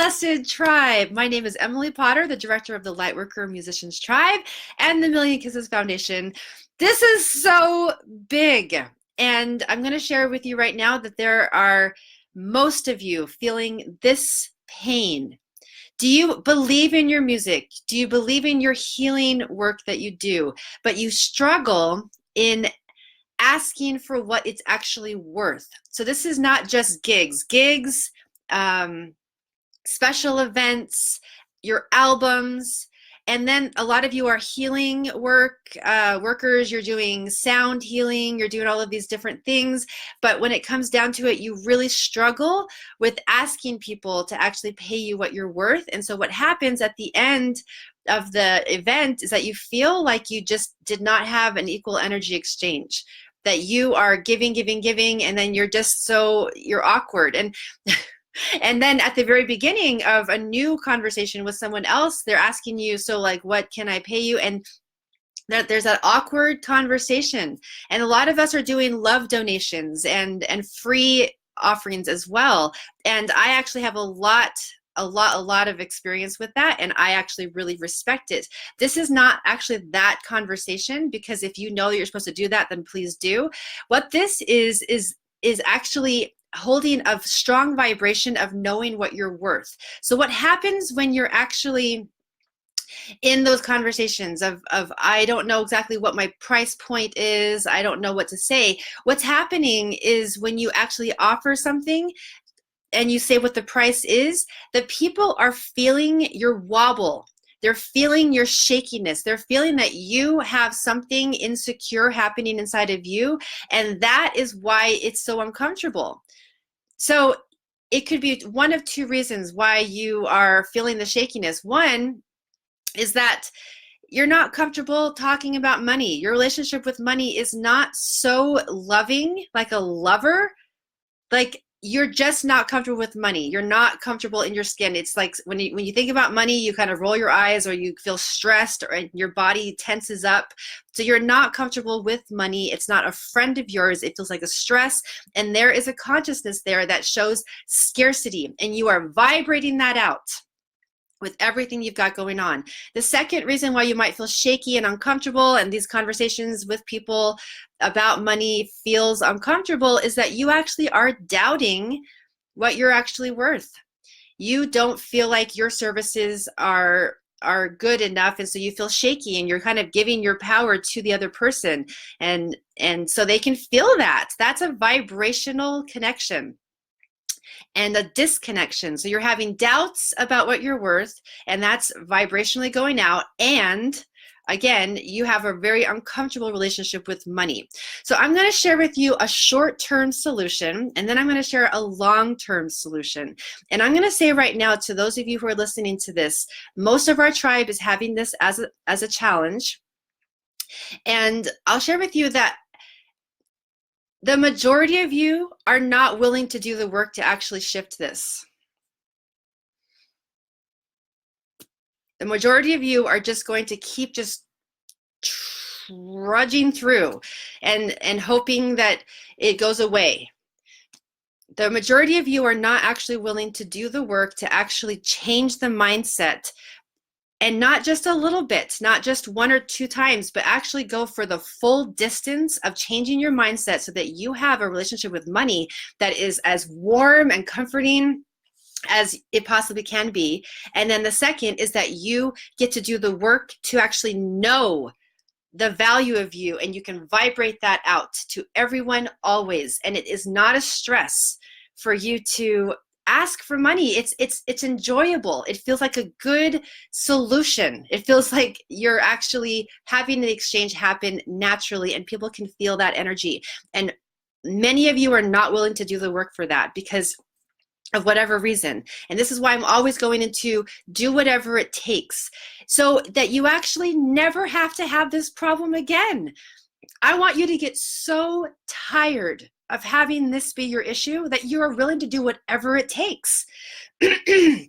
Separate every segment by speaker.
Speaker 1: Blessed Tribe. My name is Emily Potter, the director of the Lightworker Musicians Tribe and the Million Kisses Foundation. This is so big, and I'm going to share with you right now that there are most of you feeling this pain. Do you believe in your music? Do you believe in your healing work that you do? But you struggle in asking for what it's actually worth. So this is not just gigs, special events, your albums, and then a lot of you are healing workers. You're doing sound healing, you're doing all of these different things, but when it comes down to it, you really struggle with asking people to actually pay you what you're worth. And so what happens at the end of the event is that you feel like you just did not have an equal energy exchange, that you are giving, and then you're awkward. And then at the very beginning of a new conversation with someone else, they're asking you, so like, what can I pay you? And there's that awkward conversation. And a lot of us are doing love donations and free offerings as well. And I actually have a lot of experience with that, and I actually really respect it. This is not actually that conversation, because if you know that you're supposed to do that, then please do. What this is actually holding a strong vibration of knowing what you're worth. So what happens when you're actually in those conversations of I don't know exactly what my price point is, I don't know what to say, what's happening is when you actually offer something and you say what the price is, the people are feeling your wobble. They're feeling your shakiness. They're feeling that you have something insecure happening inside of you, and that is why it's so uncomfortable. So it could be one of two reasons why you are feeling the shakiness. One is that you're not comfortable talking about money. Your relationship with money is not so loving, like a lover. Like, you're just not comfortable with money. You're not comfortable in your skin. It's like when you think about money, you kind of roll your eyes, or you feel stressed, or your body tenses up. So you're not comfortable with money. It's not a friend of yours. It feels like a stress. And there is a consciousness there that shows scarcity, and you are vibrating that out with everything you've got going on. The second reason why you might feel shaky and uncomfortable, and these conversations with people about money feels uncomfortable, is that you actually are doubting what you're actually worth. You don't feel like your services are good enough, and so you feel shaky, and you're kind of giving your power to the other person, and so they can feel that. That's a vibrational connection and a disconnection. So you're having doubts about what you're worth, and that's vibrationally going out. And again, you have a very uncomfortable relationship with money. So I'm going to share with you a short-term solution, and then I'm going to share a long-term solution. And I'm going to say right now to those of you who are listening to this, most of our tribe is having this as a challenge. And I'll share with you that the majority of you are not willing to do the work to actually shift this. The majority of you are just going to keep just trudging through and hoping that it goes away. The majority of you are not actually willing to do the work to actually change the mindset, and not just a little bit, not just one or two times, but actually go for the full distance of changing your mindset so that you have a relationship with money that is as warm and comforting as it possibly can be. And then the second is that you get to do the work to actually know the value of you, and you can vibrate that out to everyone always. And it is not a stress for you to ask for money. It's enjoyable. It feels like a good solution. It feels like you're actually having the exchange happen naturally, and people can feel that energy. And many of you are not willing to do the work for that because of whatever reason. And this is why I'm always going into do whatever it takes, so that you actually never have to have this problem again. I want you to get so tired of having this be your issue that you are willing to do whatever it takes. I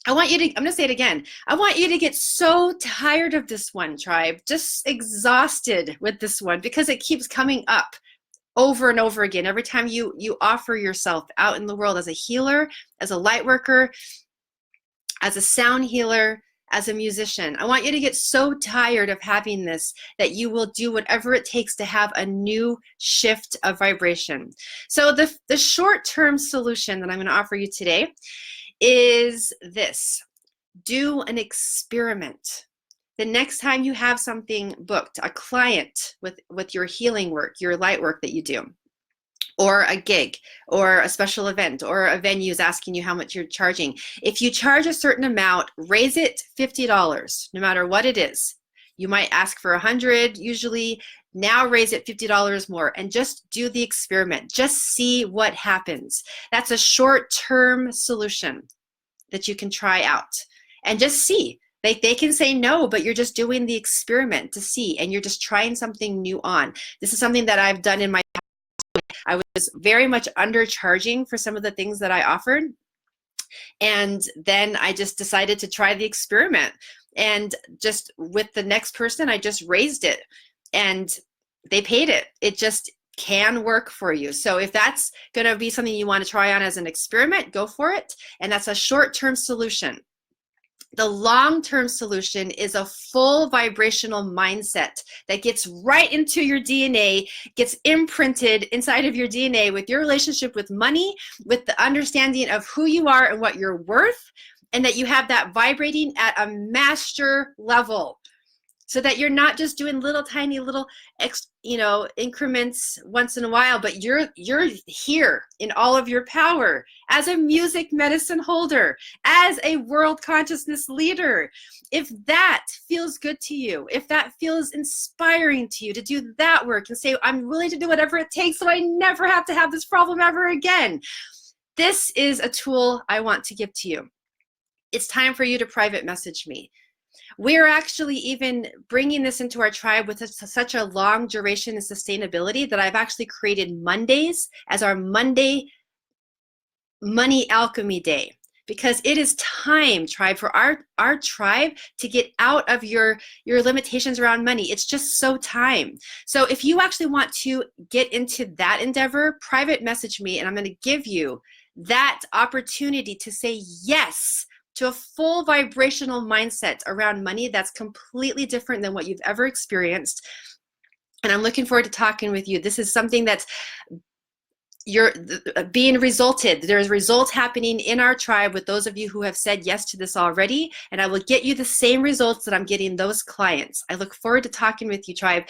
Speaker 1: want you to, I'm going to say it again. I want you to get so tired of this one, tribe, just exhausted with this one, because it keeps coming up over and over again. Every time you offer yourself out in the world as a healer, as a light worker, as a sound healer, as a musician. I want you to get so tired of having this that you will do whatever it takes to have a new shift of vibration. So the short-term solution that I'm going to offer you today is this. Do an experiment. The next time you have something booked, a client with your healing work, your light work that you do, or a gig, or a special event, or a venue is asking you how much you're charging. If you charge a certain amount, raise it $50, no matter what it is. You might ask for $100 usually. Now raise it $50 more and just do the experiment. Just see what happens. That's a short-term solution that you can try out and just see. They can say no, but you're just doing the experiment to see, and you're just trying something new on. This is something that I've done in my I was very much undercharging for some of the things that I offered. And then I just decided to try the experiment. And just with the next person, I just raised it and they paid it. It just can work for you. So if that's going to be something you want to try on as an experiment, go for it. And that's a short-term solution. The long-term solution is a full vibrational mindset that gets right into your DNA, gets imprinted inside of your DNA with your relationship with money, with the understanding of who you are and what you're worth, and that you have that vibrating at a master level, so that you're not just doing little tiny little increments once in a while, but you're here in all of your power as a music medicine holder, as a world consciousness leader. If that feels good to you, if that feels inspiring to you to do that work and say, I'm willing to do whatever it takes so I never have to have this problem ever again, this is a tool I want to give to you. It's time for you to private message me. We're actually even bringing this into our tribe with such a long duration and sustainability that I've actually created Mondays as our Monday Money Alchemy Day, because it is time, tribe, for our tribe to get out of your limitations around money. It's just so time. So if you actually want to get into that endeavor, private message me, and I'm going to give you that opportunity to say yes to a full vibrational mindset around money that's completely different than what you've ever experienced. And I'm looking forward to talking with you. This is something that's being resulted. There's results happening in our tribe with those of you who have said yes to this already, and I will get you the same results that I'm getting those clients. I look forward to talking with you, tribe.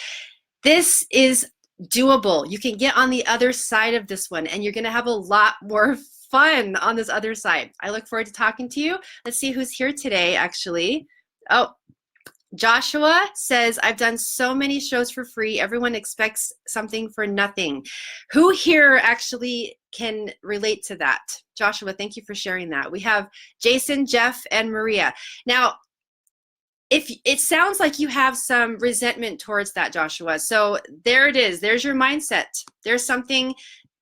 Speaker 1: This is doable. You can get on the other side of this one, and you're going to have a lot more fun on this other side. I look forward to talking to you. Let's see who's here today, actually. Oh, Joshua says, I've done so many shows for free. Everyone expects something for nothing. Who here actually can relate to that? Joshua, thank you for sharing that. We have Jason, Jeff, and Maria. Now, if it sounds like you have some resentment towards that, Joshua, so there it is. There's your mindset. There's something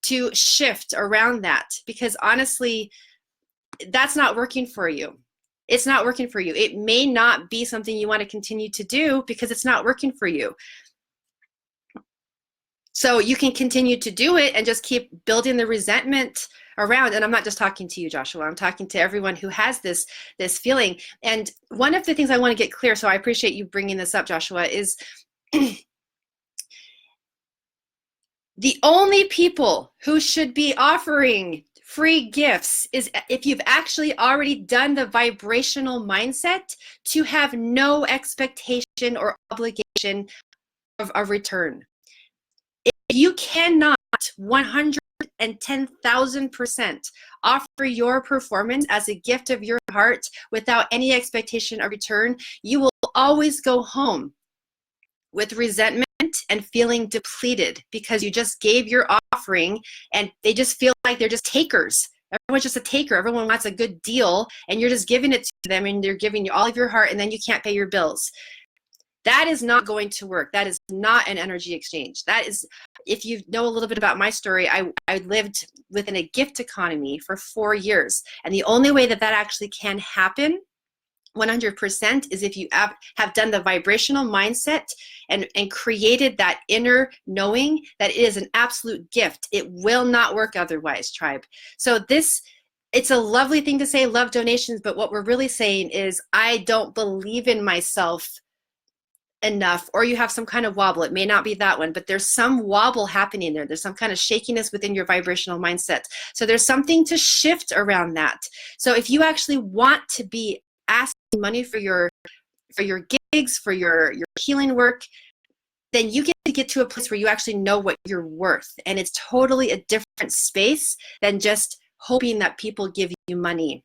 Speaker 1: to shift around that, because honestly, that's not working for you. It's not working for you. It may not be something you want to continue to do because it's not working for you. So you can continue to do it and just keep building the resentment around. And I'm not just talking to you, Joshua. I'm talking to everyone who has this feeling. And one of the things I want to get clear, so I appreciate you bringing this up, Joshua, is the only people who should be offering free gifts is if you've actually already done the vibrational mindset to have no expectation or obligation of a return. If you cannot 110,000% offer your performance as a gift of your heart without any expectation of return, you will always go home with resentment and feeling depleted because you just gave your offering and they just feel like they're just takers. Everyone's just a taker. Everyone wants a good deal and you're just giving it to them and they're giving you all of your heart and then you can't pay your bills. That is not going to work. That is not an energy exchange. That is, if you know a little bit about my story, I lived within a gift economy for 4 years. And the only way that that actually can happen 100% is if you have done the vibrational mindset and created that inner knowing that it is an absolute gift. It will not work otherwise, tribe. So this it's a lovely thing to say, love donations, but what we're really saying is, I don't believe in myself enough, or you have some kind of wobble. It may not be that one, but there's some wobble happening there. There's some kind of shakiness within your vibrational mindset. So there's something to shift around that. So if you actually want to be asking money for your gigs, for your healing work, then you get to a place where you actually know what you're worth. And it's totally a different space than just hoping that people give you money.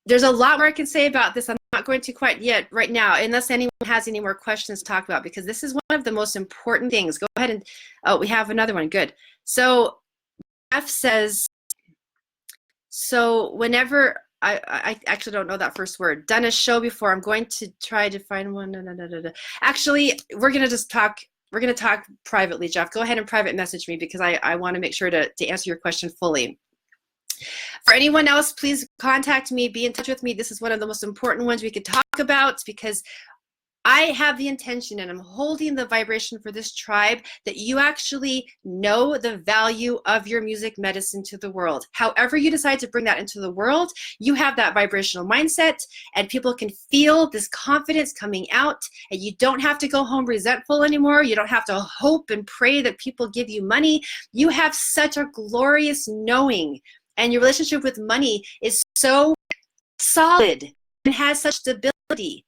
Speaker 1: There's a lot more I can say about this. I'm not going to quite yet right now, unless anyone has any more questions to talk about, because this is one of the most important things. Go ahead and, oh, we have another one. Good. So F says, so whenever, I actually don't know that first word. Done a show before. I'm going to try to find one. Actually, we're going to just talk. We're going to talk privately, Jeff. Go ahead and private message me, because I want to make sure to answer your question fully. For anyone else, please contact me, be in touch with me. This is one of the most important ones we could talk about, because I have the intention, and I'm holding the vibration for this tribe, that you actually know the value of your music medicine to the world. However you decide to bring that into the world, you have that vibrational mindset, and people can feel this confidence coming out, and you don't have to go home resentful anymore. You don't have to hope and pray that people give you money. You have such a glorious knowing, and your relationship with money is so solid and has such stability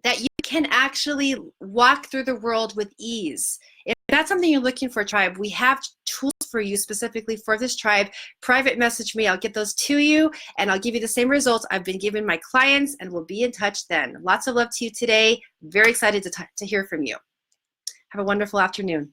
Speaker 1: that you can actually walk through the world with ease. If that's something you're looking for, tribe, we have tools for you specifically for this tribe. Private message me. I'll get those to you, and I'll give you the same results I've been giving my clients, and we'll be in touch then. Lots of love to you today. Very excited to hear from you. Have a wonderful afternoon.